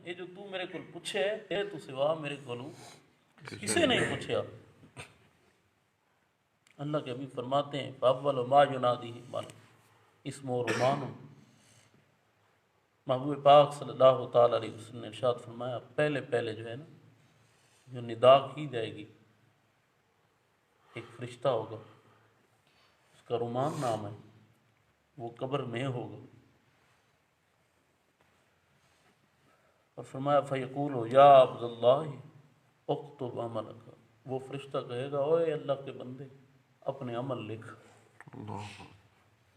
یہ جو تو میرے کو پوچھے ہے تو سوا میرے کو کسے نہیں پوچھا۔ اللہ کے حبیب فرماتے ہیں فاول ما ینادی اسمہ رمان، محبوب پاک صلی اللہ تعالیٰ علیہ وسلم نے ارشاد فرمایا پہلے پہلے جو ہے نا جو ندا کی جائے گی ایک فرشتہ ہوگا، اس کا رمان نام ہے، وہ قبر میں ہوگا، اور فرمایا فیقول یا عبداللہ اکتب عملک، وہ فرشتہ کہے گا اوے اللہ کے بندے اپنے عمل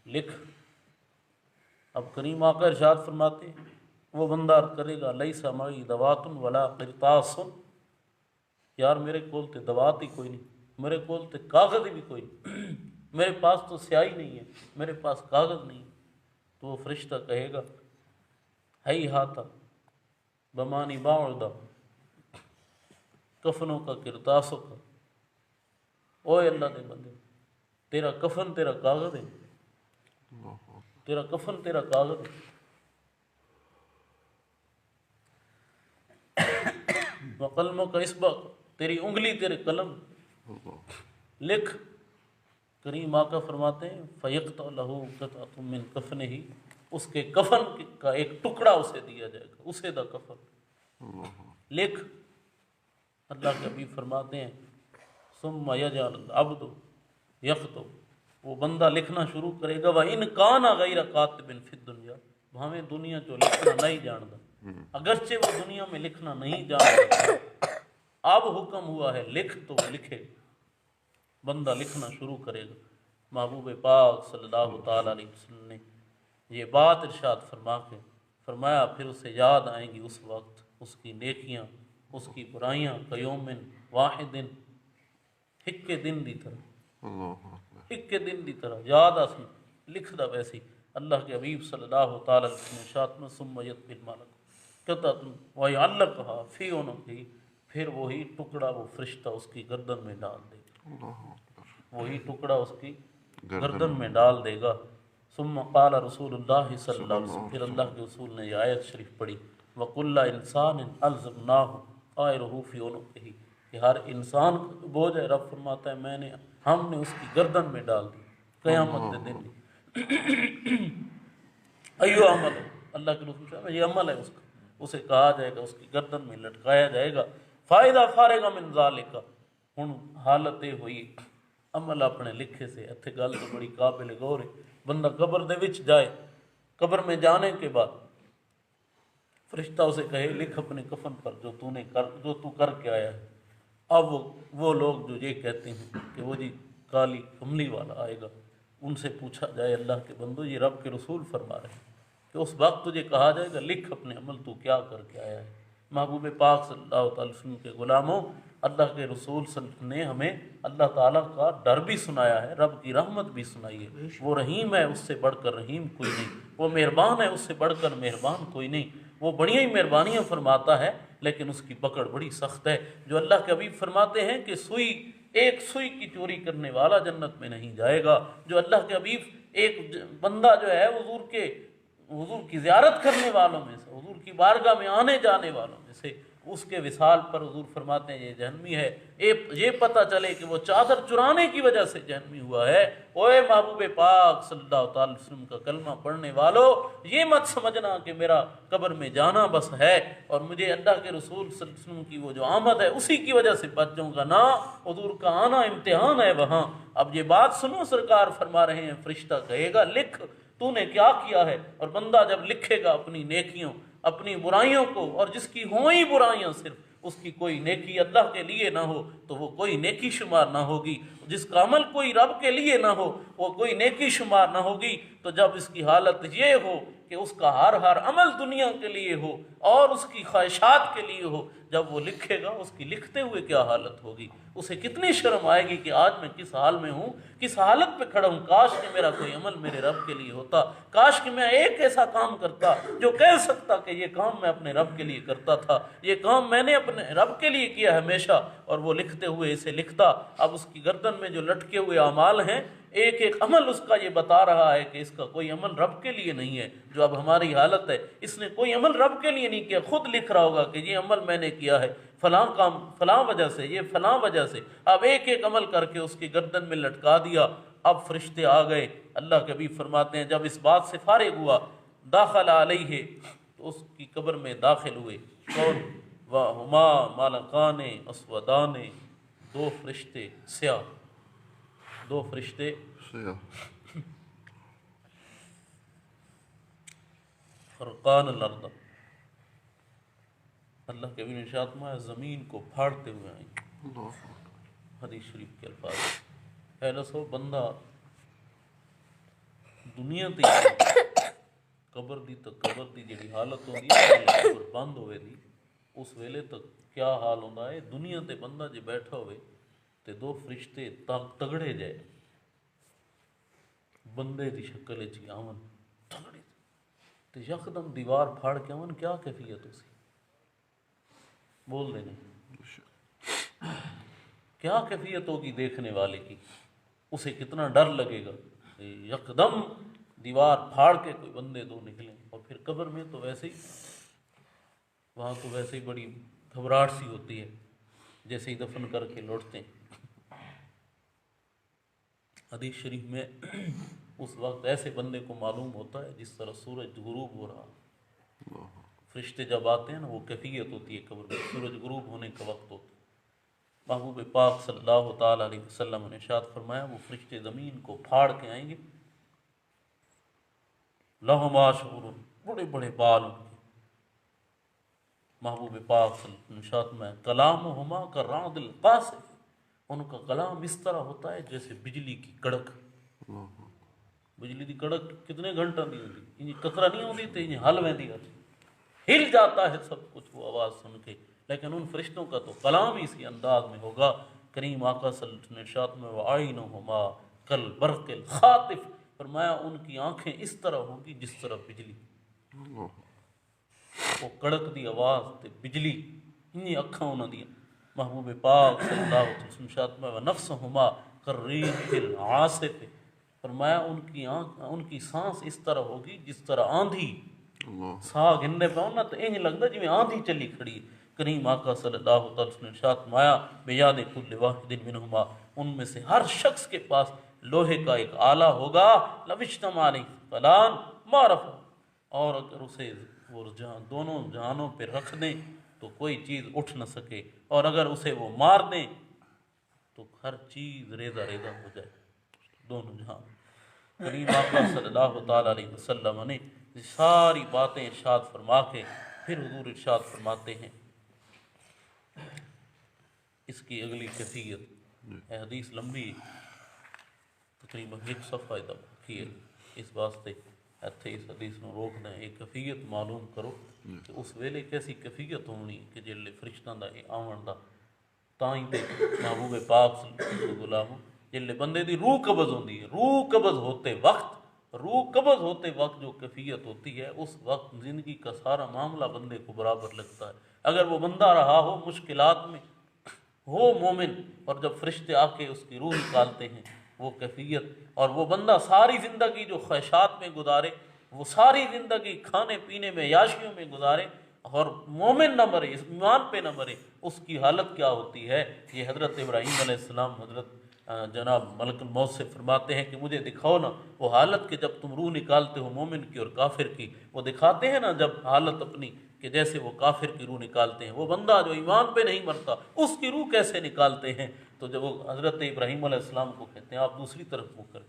لکھ۔ اب کریم آقا ارشاد فرماتے ہیں وہ بندہ عرض کرے گا لیس معی دوات ولا قرطاس، یار میرے کول تے دوات ہی کوئی نہیں، میرے کول تے کاغذ بھی کوئی نہیں، میرے پاس تو سیاہی نہیں ہے، میرے پاس کاغذ نہیں ہے۔ تو وہ فرشتہ کہے گا ہی ہاتھا بمانی باعدہ، کفنوں کا کرتاسوں کا، اوے اللہ دے بندے تیرا کفن تیرا کاغذ ہے، تیرا کفن تیرا کاغذ ہے۔ وقلموں کا اسبق، تیری انگلی تیرے قلم، لکھ۔ کریم آقا فرماتے ہیں فیقطع لہ قطعۃ من کفنہ، اس کے کفن کا ایک ٹکڑا اسے دیا جائے گا، اسے دا کفن لکھ۔ اللہ کے حبیب فرماتے ہیں ثم یجعل العبد یکتب، وہ بندہ لکھنا شروع کرے گا وَإِنْ كَانَ غَيْرَ كَاتِبٍ فِي الدُّنْيَا، بھاویں دنیا جو لکھنا نہیں جانتا، اگرچہ وہ دنیا میں لکھنا نہیں جانتا، اب حکم ہوا ہے لکھ تو وہ لکھے، بندہ لکھنا شروع کرے گا۔ محبوب پاک صلی اللہ تعالیٰ علیہ وسلم نے یہ بات ارشاد فرما کے فرمایا پھر اسے یاد آئیں گی اس وقت اس کی نیکیاں، اس کی برائیاں قیوم واحد، ہک کے دن دی طرح، ہک کے دن دی طرح یاد آسی لکھ دا ویسی۔ اللہ کے حبیب صلی اللہ تعالیٰ علیہ وسلم نے ارشاد میں ثم یطوی الملک قطعۃ ویعلقھا فی عنقہ، پھر وہی ٹکڑا وہ فرشتہ اس کی گردن میں ڈال دے گا، وہی ٹکڑا اس کی گردن میں ڈال دے گا۔ ثم قال رسول اللہ صلی اللہ علیہ وسلم، پھر اللہ کے رسول نے یہ آیت شریف پڑھی وَكُلَّ إِنسَانٍ أَلْزَمْنَاهُ طَائِرَهُ فِي عُنُقِهِ، کہ ہر انسان کا بوجھ ہے، رب فرماتا ہے ہم نے اس کی گردن میں ڈال دی قیامت کے دن۔ ایو عمل، اللہ کے رسول صاحب یہ عمل ہے اس کا، اسے کہا جائے گا اس کی گردن میں لٹکایا جائے گا فائدہ فارغ من ذالک، ہن حالت یہ ہوئی عمل اپنے لکھے سے۔ اتھے گل تو بڑی قابل غور ہے، بندہ قبر دے وچ جائے، قبر میں جانے کے بعد فرشتہ اسے کہے لکھ اپنے کفن پر جو تو کر کے آیا ہے۔ اب وہ لوگ جو یہ کہتے ہیں کہ وہ جی کالی کملی والا آئے گا، ان سے پوچھا جائے اللہ کے بندو یہ رب کے رسول فرما رہے ہیں کہ اس وقت تجھے کہا جائے گا لکھ اپنے عمل تو کیا کر کے آیا ہے۔ محبوب پاک صلی اللہ تعالی وسلم کے غلاموں، اللہ کے رسول صلی اللہ علیہ وسلم نے ہمیں اللہ تعالیٰ کا ڈر بھی سنایا ہے، رب کی رحمت بھی سنائی ہے۔ وہ رحیم ہے، اس سے بڑھ کر رحیم کوئی نہیں، وہ مہربان ہے، اس سے بڑھ کر مہربان کوئی نہیں۔ وہ بڑی ہی مہربانیاں فرماتا ہے لیکن اس کی پکڑ بڑی سخت ہے۔ جو اللہ کے حبیب فرماتے ہیں کہ ایک سوئی کی چوری کرنے والا جنت میں نہیں جائے گا۔ جو اللہ کے حبیب ایک بندہ جو ہے حضور کی زیارت کرنے والوں میں سے، حضور کی بارگاہ میں آنے جانے والوں میں سے، اس کے وصال پر حضور فرماتے ہیں یہ جہنمی ہے۔ یہ پتہ چلے کہ وہ چادر چرانے کی وجہ سے جہنمی ہوا ہے۔ اوے محبوب پاک صلی اللہ تعالی وسلم کا کلمہ پڑھنے والوں، یہ مت سمجھنا کہ میرا قبر میں جانا بس ہے اور مجھے اللہ کے رسول صلی اللہ علیہ وسلم کی وہ جو آمد ہے اسی کی وجہ سے بچ جاؤں گا، نہ، حضور کا آنا امتحان ہے وہاں۔ اب یہ بات سنو، سرکار فرما رہے ہیں فرشتہ کہے گا لکھ تو نے کیا کیا ہے، اور بندہ جب لکھے گا اپنی نیکیوں اپنی برائیوں کو، اور جس کی ہوں ہی برائیاں صرف اس کی کوئی نیکی اللہ کے لیے نہ ہو تو وہ کوئی نیکی شمار نہ ہوگی، جس کا عمل کوئی رب کے لیے نہ ہو وہ کوئی نیکی شمار نہ ہوگی۔ تو جب اس کی حالت یہ ہو کہ اس کا ہر عمل دنیا کے لیے ہو اور اس کی خواہشات کے لیے ہو، جب وہ لکھے گا اس کی لکھتے ہوئے کیا حالت ہوگی، اسے کتنی شرم آئے گی کہ آج میں کس حال میں ہوں، کس حالت پہ کھڑا ہوں۔ کاش کہ میرا کوئی عمل میرے رب کے لیے ہوتا، کاش کہ میں ایک ایسا کام کرتا جو کہہ سکتا کہ یہ کام میں اپنے رب کے لیے کرتا تھا، یہ کام میں نے اپنے رب کے لیے کیا ہمیشہ، اور وہ لکھتے ہوئے اسے لکھتا۔ اب اس کی گردن میں جو لٹکے ہوئے اعمال ہیں ایک ایک عمل اس کا یہ بتا رہا ہے کہ اس کا کوئی عمل رب کے لیے نہیں ہے. جو اب ہماری حالت ہے، اس نے کوئی عمل رب کے لیے نہیں کیا، خود لکھ رہا ہوگا کہ یہ عمل میں نے کیا ہے فلاں کام فلاں وجہ سے، یہ فلاں وجہ سے. اب ایک ایک عمل کر کے اس کی گردن میں لٹکا دیا. اب فرشتے آ گئے. اللہ کے حبیب فرماتے ہیں جب اس بات سے فارغ ہوا، داخل علیہ، تو اس کی قبر میں داخل ہوئے. کون؟ وہما مالکان اسودان، دو فرشتے سیاہ، دو فرشتے فرقان الارض. اللہ کے بھی نشاط میں زمین کو پھاڑتے ہوئے آئیں. حدیث شریف کے الفاظ. اے لسو بندہ دنیا تے قبر دی تو قبر دی جڑی حالت ہوندی ہے، قبر بند ہوئے دی اس ویلے تک کیا حال ہوندا ہے. دنیا تے بندہ جے بیٹھا ہوئے تے دو فرشتے تگڑے جائے بندے دی شکل وچ آون، تگڑے تے یکدم دیوار پھاڑ کے آون، کیا کیفیت ہوسی؟ بول دے نہیں کیا کیفیت ہوگی دیکھنے والے کی؟ اسے کتنا ڈر لگے گا. یکدم دیوار پھاڑ کے کوئی بندے دو نکلیں. اور پھر قبر میں تو ویسے ہی، وہاں تو ویسے ہی بڑی گھبراہٹ سی ہوتی ہے جیسے ہی دفن کر کے لوٹتے ہیں. حدیث شریف میں اس وقت ایسے بندے کو معلوم ہوتا ہے جس طرح سورج غروب ہو رہا. فرشتے جب آتے ہیں نا، وہ کیفیت ہوتی ہے قبر میں، سورج غروب ہونے کا وقت ہوتا ہے. محبوب پاک صلی اللہ تعالیٰ علیہ وسلم نے ارشاد فرمایا وہ فرشتے زمین کو پھاڑ کے آئیں گے. لہم عاشور، بڑے بڑے بال ان کے. محبوب پاک صلی اللہ علیہ وسلم نے ارشاد فرمایا کلامہما کالرعد القاصف، ان کا کلام اس طرح ہوتا ہے جیسے بجلی کی کڑک. بجلی کی کڑک کتنے گھنٹہ دی ہوتی، انہیں قطرہ نہیں ہوتی تو انہیں حل ویندی آتی، ہل جاتا ہے سب کچھ وہ آواز سن کے. لیکن ان فرشتوں کا تو کلام ہی اسی انداز میں ہوگا. کریم آقا صلی اللہ علیہ وسلم نے ارشاد میں وَعَيْنُهُمَا كَالْبَرْقِ الْخَاطِفِ، فرمایا ان کی آنکھیں اس طرح ہوگی جس طرح بجلی، وہ کڑک دی آواز تے بجلی انہیں اکھاں انہاں دی. محبوب پاک صلی اللہ علیہ وسلم ارشاد میں وَنَفْسُهُمَا كَالرِّيحِ الْعَاصِفِ، فرمایا ان کی سانس اس طرح ہوگی جس طرح آندھی. سا گھننے پہ ہونا تو انہیں لگتا جی میں آندھی چلی کھڑی. کریم آقا صلی اللہ علیہ وسلم نے ارشاد فرمایا بیاد کل واحد منہما، ان میں سے ہر شخص کے پاس لوہے کا ایک آلہ ہوگا. لو اجتمع علیہ فلان ما رفع، اور اگر اسے وہ دونوں جہانوں پہ رکھ دیں تو کوئی چیز اٹھ نہ سکے، اور اگر اسے وہ مار دیں تو ہر چیز ریزہ ریزہ ہو جائے دونوں جہان. کریم آقا صلی اللہ تعالیٰ علیہ وسلم نے ساری باتیں ارشاد فرما کے پھر حضور ارشاد فرماتے ہیں اس کی اگلی کیفیت ہے. حدیث لمبی تقریباً ایک صفحہ کی ہے، اس واسطے اتھے اس حدیث میں روک دیں. ایک کیفیت معلوم کرو کہ اس ویلے کیسی کیفیت ہونی کہ جلے فرشتاں دا آون دا تائیں تے محبوب پاک صلی اللہ علیہ وسلم جلے بندے دی روح قبض ہوندی ہے، روح قبض ہوتے وقت جو کیفیت ہوتی ہے اس وقت زندگی کا سارا معاملہ بندے کو برابر لگتا ہے. اگر وہ بندہ رہا ہو مشکلات میں، ہو مومن، اور جب فرشتے آ کے اس کی روح نکالتے ہیں وہ کیفیت، اور وہ بندہ ساری زندگی جو خواہشات میں گزارے، وہ ساری زندگی کھانے پینے میں عیاشیوں میں گزارے اور مومن نہ مرے، ایمان پہ نہ مرے، اس کی حالت کیا ہوتی ہے. یہ حضرت ابراہیم علیہ السلام حضرت جناب ملک الموت سے فرماتے ہیں کہ مجھے دکھاؤ نا وہ حالت کہ جب تم روح نکالتے ہو مومن کی اور کافر کی. وہ دکھاتے ہیں نا جب حالت اپنی کہ جیسے وہ کافر کی روح نکالتے ہیں، وہ بندہ جو ایمان پہ نہیں مرتا اس کی روح کیسے نکالتے ہیں. تو جب وہ حضرت ابراہیم علیہ السلام کو کہتے ہیں آپ دوسری طرف منہ کریں،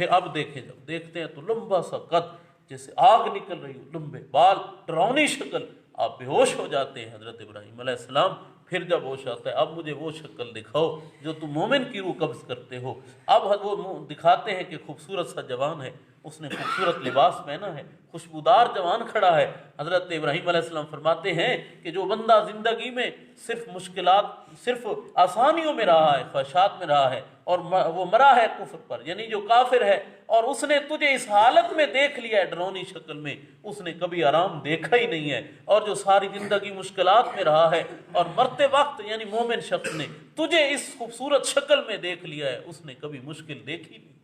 اب دیکھیں، جب دیکھتے ہیں تو لمبا سا قد جیسے آگ نکل رہی ہو، لمبے بال، ڈراؤنی شکل، آپ بے ہوش ہو جاتے ہیں حضرت ابراہیم علیہ السلام. پھر جب ہوش آتا ہے اب مجھے وہ شکل دکھاؤ جو تم مومن کی روح قبض کرتے ہو. اب وہ دکھاتے ہیں کہ خوبصورت سا جوان ہے، اس نے خوبصورت لباس پہنا ہے، خوشبودار جوان کھڑا ہے. حضرت ابراہیم علیہ السلام فرماتے ہیں کہ جو بندہ زندگی میں صرف مشکلات، صرف آسانیوں میں رہا ہے، خواہشات میں رہا ہے، اور وہ مرا ہے کفر پر، یعنی جو کافر ہے، اور اس نے تجھے اس حالت میں دیکھ لیا ہے ڈرونی شکل میں، اس نے کبھی آرام دیکھا ہی نہیں ہے. اور جو ساری زندگی مشکلات میں رہا ہے اور مرتے وقت یعنی مومن شخص نے تجھے اس خوبصورت شکل میں دیکھ لیا ہے، اس نے کبھی مشکل دیکھی نہیں.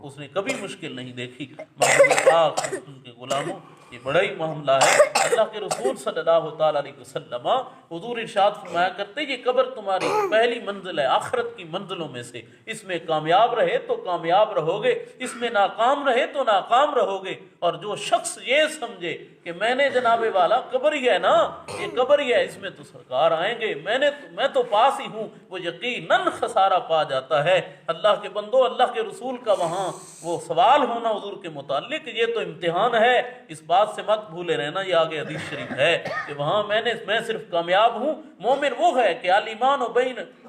اس نے کبھی مشکل نہیں دیکھی۔ محمد پاک ان کے غلاموں، یہ بڑا ہی معاملہ ہے۔ اللہ کے رسول صلی اللہ تعالیٰ علیہ وسلم حضور ارشاد فرمایا کرتے یہ قبر تمہاری پہلی منزل ہے آخرت کی منزلوں میں سے، اس میں کامیاب رہے تو کامیاب رہو گے، اس میں ناکام رہے تو ناکام رہو گے۔ اور جو شخص یہ سمجھے کہ میں نے جناب والا قبر ہی ہے نا، یہ قبر ہی ہے، اس میں تو سرکار آئیں گے، میں تو پاس ہی ہوں، وہ یقیناً خسارہ پا جاتا ہے۔ اللہ کے بندو، اللہ کے رسول کا وہاں وہ سوال ہونا حضور کے متعلق، یہ تو امتحان ہے، اس بات سے مت بھولے رہنا، یہ آگے حدیث شریف ہے کہ وہاں میں صرف کامیاب ہوں۔ مومن وہ ہے کہ الایمان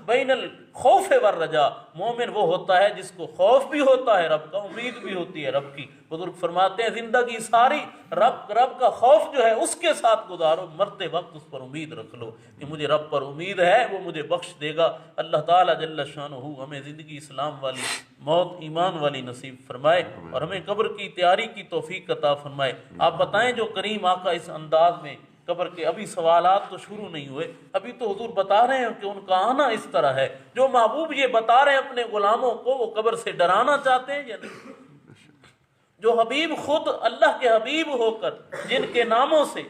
بین الخوف والرجا، مومن وہ ہوتا ہے جس کو خوف بھی ہوتا ہے رب کا، امید بھی ہوتی ہے رب کی۔ بزرگ فرماتے ہیں زندگی ساری رب کا خوف جو ہے اس کے ساتھ گزارو، مرتے وقت اس پر امید رکھ لو کہ مجھے رب پر امید ہے، وہ مجھے بخش دے گا۔ اللہ تعالیٰ جل شانہ ہمیں زندگی اسلام والی، موت ایمان والی نصیب فرمائے اور ہمیں قبر کی تیاری کی توفیق عطا فرمائے۔ آپ بتائیں جو کریم آقا اس انداز میں قبر کے، ابھی سوالات تو شروع نہیں ہوئے، ابھی تو حضور بتا رہے ہیں کہ ان کا آنا اس طرح ہے۔ جو محبوب یہ بتا رہے ہیں اپنے غلاموں کو، وہ قبر سے ڈرانا چاہتے ہیں یا نہیں؟ جو حبیب خود اللہ کے حبیب ہو کر جن کے ناموں سے،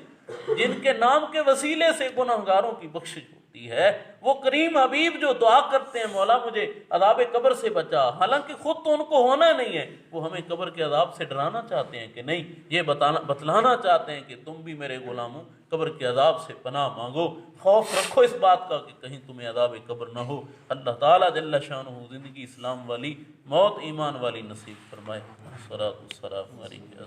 جن کے نام کے وسیلے سے گناہگاروں کی بخشش ہوتی ہے، وہ کریم حبیب جو دعا کرتے ہیں مولا مجھے عذاب قبر سے بچا، حالانکہ خود تو ان کو ہونا نہیں ہے، وہ ہمیں قبر کے عذاب سے ڈرانا چاہتے ہیں کہ نہیں، یہ بتلانا چاہتے ہیں کہ تم بھی میرے غلاموں قبر کے عذاب سے پناہ مانگو، خوف رکھو اس بات کا کہ کہیں تمہیں عذاب قبر نہ ہو۔ اللہ تعالیٰ جل شانہ زندگی اسلام والی، موت ایمان والی نصیب فرمائے۔ الصلاۃ والسلام علیہ